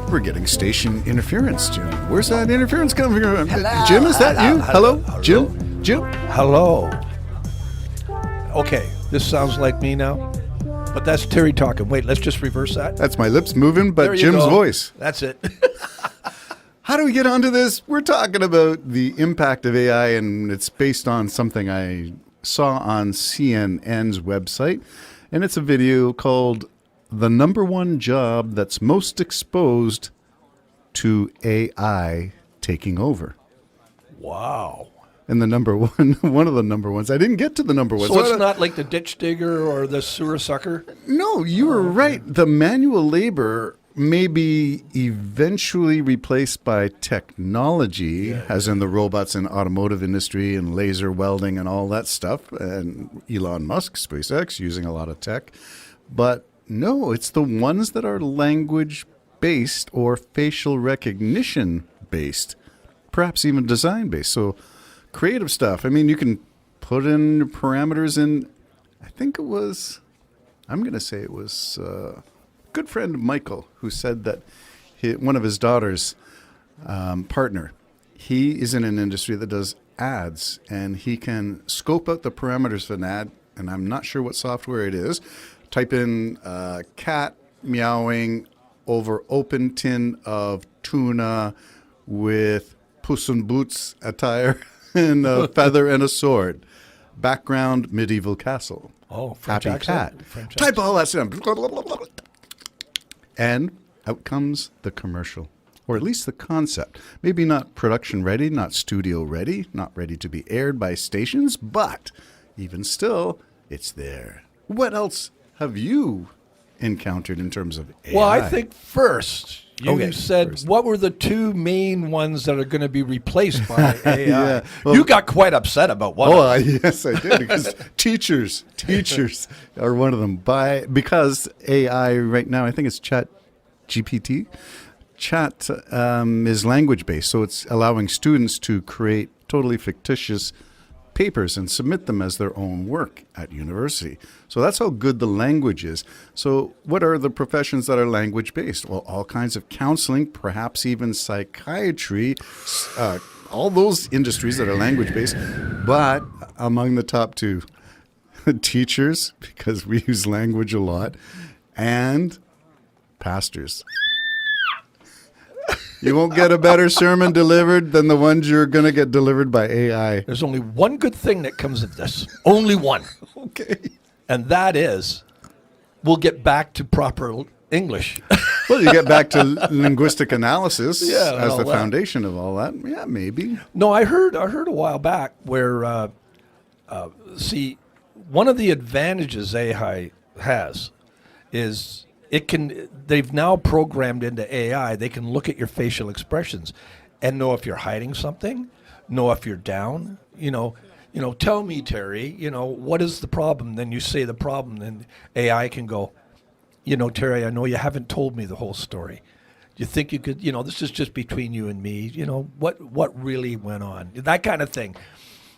We're getting station interference, Jim. Where's that interference coming from? Hello, Jim, is that you? Hello? Jim? Hello. Okay, this sounds like me now, but that's Terry talking. Wait, let's just reverse that. That's my lips moving, but There you Jim's go. voice. That's it. How do we get onto this? We're talking about the impact of AI, and it's based on something I saw on CNN's website. And it's a video called The Number One Job That's Most Exposed to AI Taking Over. Wow. And the number one, one of the number ones. I didn't get to the number one. So it's not like the ditch digger or the sewer sucker? No, you were right. The manual labor may be eventually replaced by technology, as in the robots in automotive industry and laser welding and all that stuff, and Elon Musk, SpaceX, using a lot of tech. But no, it's the ones that are language-based or facial recognition-based, perhaps even design-based. So creative stuff. I mean, you can put in parameters in, I think it was, I'm going to say it was a good friend of Michael who said that one of his daughter's partner, he is in an industry that does ads, and he can scope out the parameters of an ad, and I'm not sure what software it is. Type in cat meowing over open tin of tuna with Puss in Boots attire and a feather and a sword. Background, medieval castle. Oh, French happy accent. cat. French Type all that stuff. And out comes the commercial, or at least the concept. Maybe not production ready, not studio ready, not ready to be aired by stations, but even still, it's there. What else have you encountered in terms of AI? Well, I think first, you said, first. what were the two main ones that are going to be replaced by AI? Yeah, well- you got quite upset about one Oh, of them. yes, I did. Because teachers are one of them. Because AI right now, I think it's Chat GPT. Chat is language based, so it's allowing students to create totally fictitious papers and submit them as their own work at university. So that's how good the language is. So what are the professions that are language based? Well, all kinds of counseling, perhaps even psychiatry, all those industries that are language based. But among the top two, teachers, because we use language a lot, and pastors. You won't get a better sermon delivered than the ones you're going to get delivered by AI. There's only one good thing that comes of this. Only one. Okay. And that is, we'll get back to proper English. Well, you get back to linguistic analysis Yeah, as all the that. foundation of all that. Yeah, maybe. No, I heard a while back where, see, one of the advantages AI has is they've now programmed into AI, they can look at your facial expressions and know if you're hiding something, know if you're down, tell me, Terry, what is the problem? Then you say the problem, then AI can go, Terry, I know you haven't told me the whole story. Do you think you could, this is just between you and me, what really went on? That kind of thing.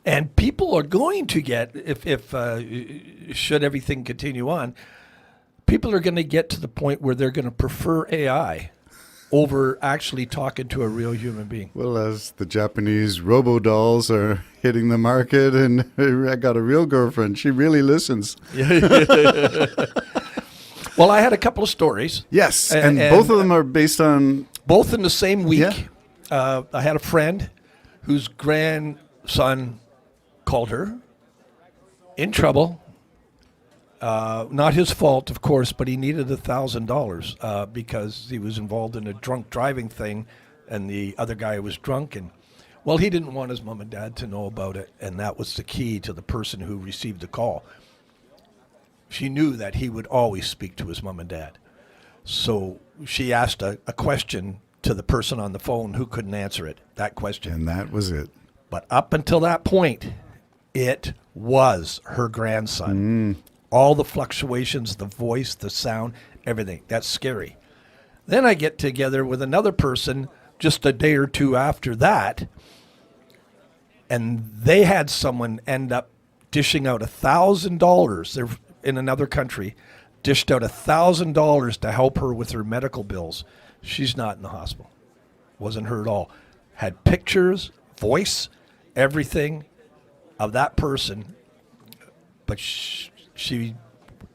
And people are going to get, if should everything continue on, people are going to get to the point where they're going to prefer AI over actually talking to a real human being. Well, as the Japanese robo-dolls are hitting the market, and I got a real girlfriend. She really listens. Well, I had a couple of stories. Yes, and both of them are based on... Both in the same week. Yeah. I had a friend whose grandson called her in trouble. Not his fault, of course, but he needed $1,000 because he was involved in a drunk driving thing, and the other guy was drunk, and he didn't want his mom and dad to know about it, and that was the key to the person who received the call. She knew that he would always speak to his mom and dad, so she asked a question to the person on the phone who couldn't answer it. That question, And that was it. but up until that point, it was her grandson. All the fluctuations, the voice, the sound, everything. That's scary. Then I get together with another person just a day or two after that, and they had someone end up dishing out $1,000. They're in another country, dished out $1,000 to help her with her medical bills. She's not in the hospital. Wasn't her at all. Had pictures, voice, everything of that person, but she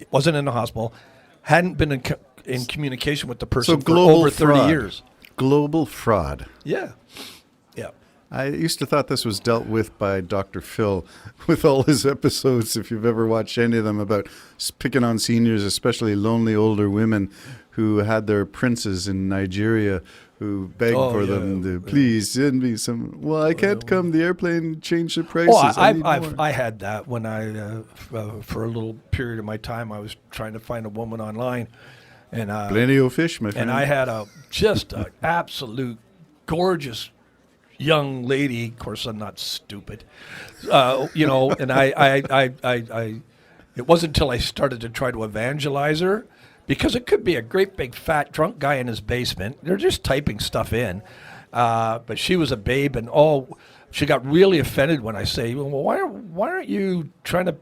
wasn't in the hospital. Hadn't been in communication with the person for over 30 years. Global fraud. Yeah. Yeah. I used to thought this was dealt with by Dr. Phil with all his episodes, if you've ever watched any of them, about picking on seniors, especially lonely older women who had their princes in Nigeria who begged for them to please send me some. Well, I can't come. The airplane changed the prices. Oh, I had that when I, for a little period of my time, I was trying to find a woman online. And plenty of fish, my friend. And I had just an absolute gorgeous young lady. Of course, I'm not stupid, And I it wasn't until I started to try to evangelize her, because it could be a great big fat drunk guy in his basement. They're just typing stuff in, but she was a babe, and she got really offended when I say, "Well, why aren't you trying to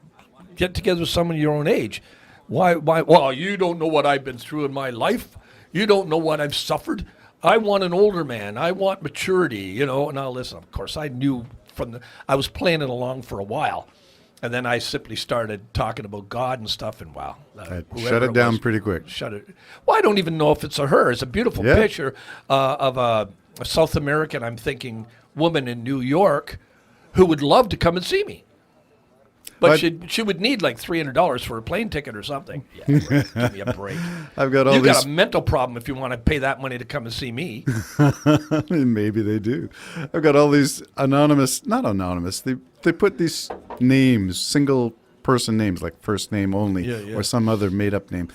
get together with someone your own age? Why? Well, you don't know what I've been through in my life. You don't know what I've suffered. I want an older man. I want maturity, And I'll listen. Of course, I knew I was playing it along for a while. And then I simply started talking about God and stuff, and wow. Shut it down pretty quick. Shut it. Well, I don't even know if it's a her. It's a beautiful picture of a South American, I'm thinking, woman in New York who would love to come and see me. But she would need like $300 for a plane ticket or something. Yeah, right. Give me a break. I've got You've got a mental problem if you want to pay that money to come and see me. Maybe they do. I've got all these not anonymous. They put these names, single person names, like first name only, or some other made up name,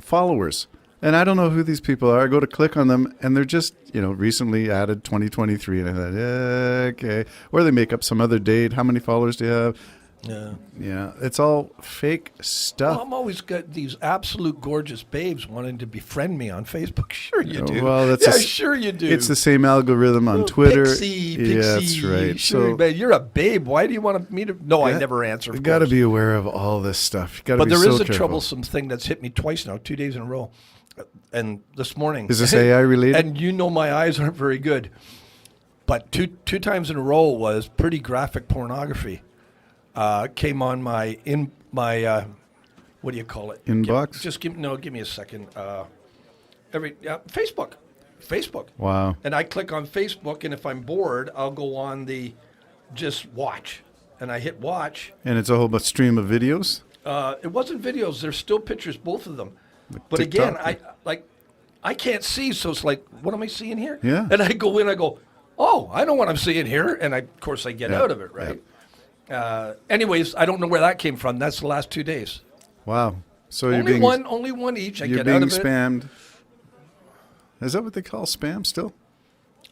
followers. And I don't know who these people are. I go to click on them, and they're just, recently added 2023. And I thought, okay. Or they make up some other date. How many followers do you have? Yeah, it's all fake stuff. Well, I'm always got these absolute gorgeous babes wanting to befriend me on Facebook. Sure you do. Well, sure you do. It's the same algorithm on Twitter. Pixie, yeah, that's right. Sure, so, you're a babe. Why do you want me to? No, I never answer. You got to be aware of all this stuff. But there is a troublesome thing that's hit me twice now, 2 days in a row, and this morning. Is this AI related? And my eyes aren't very good, but two times in a row was pretty graphic pornography. Came on my what do you call it? Inbox? Give me a second. Facebook. Wow. And I click on Facebook, and if I'm bored, I'll go on the just watch, and I hit watch. And it's a whole stream of videos? It wasn't videos. There's still pictures, both of them. But TikTok. again, I can't see, so it's like, what am I seeing here? Yeah. And I go in, I go, oh, I know what I'm seeing here, and of course I get out of it, right? Anyways, I don't know where that came from. That's the last 2 days. Wow. So only one each. I get out of it. You're being spammed. Is that what they call spam still?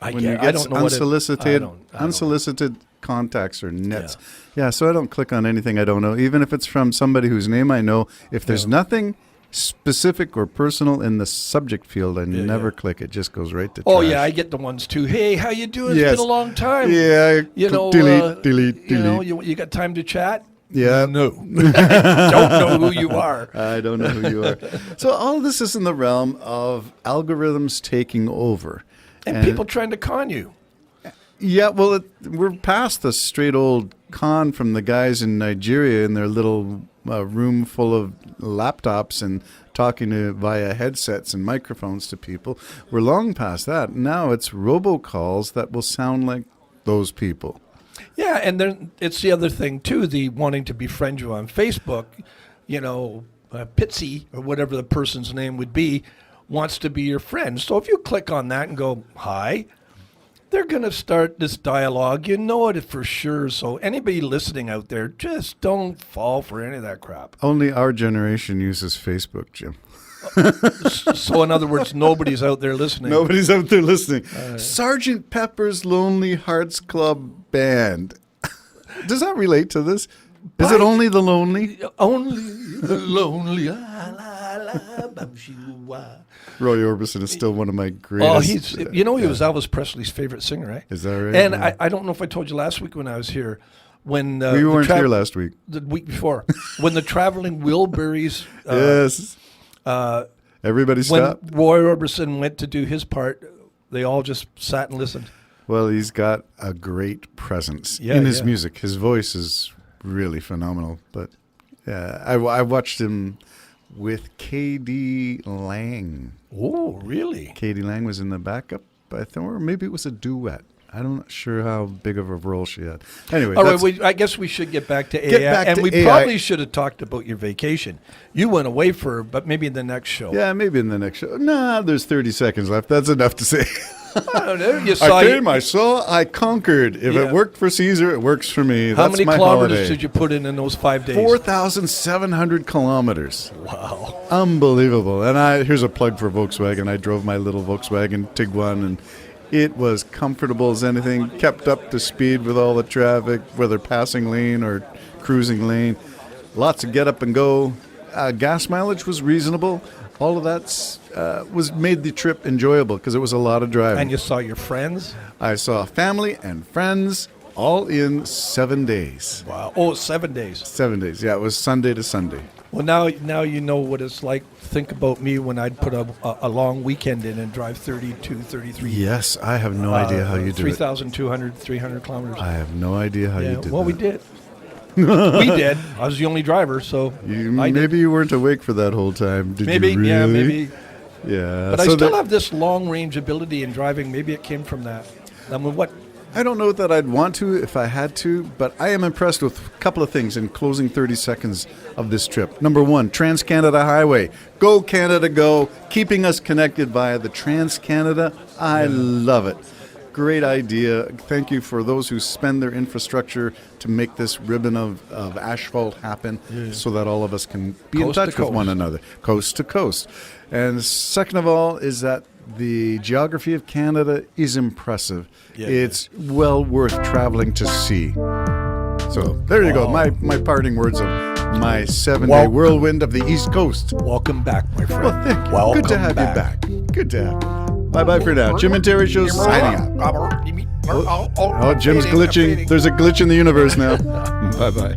I don't know unsolicited contacts or nets. Yeah, so I don't click on anything I don't know, even if it's from somebody whose name I know. If there's nothing specific or personal in the subject field, I never click. It just goes right to trash. Oh yeah, I get the ones too. Hey, how you doing? It's been a long time. Yeah, delete. You got time to chat? Yeah. No. Don't know who you are. I don't know who you are. So all this is in the realm of algorithms taking over. And people trying to con you. Yeah, well, we're past the straight old con from the guys in Nigeria in their little room full of laptops and talking via headsets and microphones to people. We're long past that. Now it's robocalls that will sound like those people. Yeah, and then it's the other thing, too, the wanting to befriend you on Facebook. Pitsy, or whatever the person's name would be, wants to be your friend. So if you click on that and go, hi, they're going to start this dialogue. You know it for sure. So anybody listening out there, just don't fall for any of that crap. Only our generation uses Facebook, Jim. So in other words, nobody's out there listening. Nobody's out there listening. Sgt. Pepper's Lonely Hearts Club Band. Does that relate to this? Is it only the lonely? Only the lonely. Roy Orbison is still one of my greatest. Oh, he was Elvis Presley's favorite singer, right? Is that right? And I don't know if I told you last week when I was here. When we weren't here last week. The week before. When the Traveling Wilburys yes. Everybody When stopped. Roy Orbison went to do his part, they all just sat and listened. Well, he's got a great presence Yeah, in his yeah. music. His voice is really phenomenal. But yeah, I watched him with K.D. Lang. Oh, really? K.D. Lang was in the backup, I think, or maybe it was a duet. I'm not sure how big of a role she had. Anyway, All that's- right, I guess we should get back to Get AI. back and to we AI. probably should have talked about your vacation. You went away but maybe in the next show. yeah, maybe in the next show. Nah, there's 30 seconds left. That's enough to say. I don't know. You saw I came, I saw, I conquered. If Yeah. it worked for Caesar, it works for me. How That's many my kilometers holiday. did you put in those 5 days? 4,700 kilometers. Wow. Unbelievable. And here's a plug for Volkswagen. I drove my little Volkswagen Tiguan, and it was comfortable as anything, kept up to speed with all the traffic, whether passing lane or cruising lane. Lots of get up and go. Gas mileage was reasonable. All of that was made the trip enjoyable because it was a lot of driving. And you saw your friends? I saw family and friends all in 7 days. Wow. Oh, 7 days. 7 days. Yeah, it was Sunday to Sunday. Well, now you know what it's like. Think about me when I'd put a long weekend in and drive 32, 33. Yes, I have no idea how you do it. 3,200, 300 kilometers. I have no idea how you did well, that. we did. We did. I was the only driver, so I did. Maybe you weren't awake for that whole time. Did Maybe, you really? yeah, maybe. Yeah. But I so still that- have this long range ability in driving. Maybe it came from that. I mean, what? I don't know that I'd want to if I had to, but I am impressed with a couple of things in closing 30 seconds of this trip. Number one, Trans-Canada Highway. Go Canada, go. Keeping us connected via the Trans-Canada. I love it. Great idea. Thank you for those who spend their infrastructure to make this ribbon of asphalt happen so that all of us can be Coast in to touch with one coast. another, coast to coast. And second of all is that the geography of Canada is impressive. Yeah. It's well worth traveling to see. So there you go, my parting words of my 7-day Well- whirlwind of the East Coast. Welcome back, my friend. Well, thank you. Welcome Good to have you back. Good to have you. Bye-bye for now. Jim and Terry Show signing out. Oh, Jim's glitching. There's a glitch in the universe now. Bye-bye.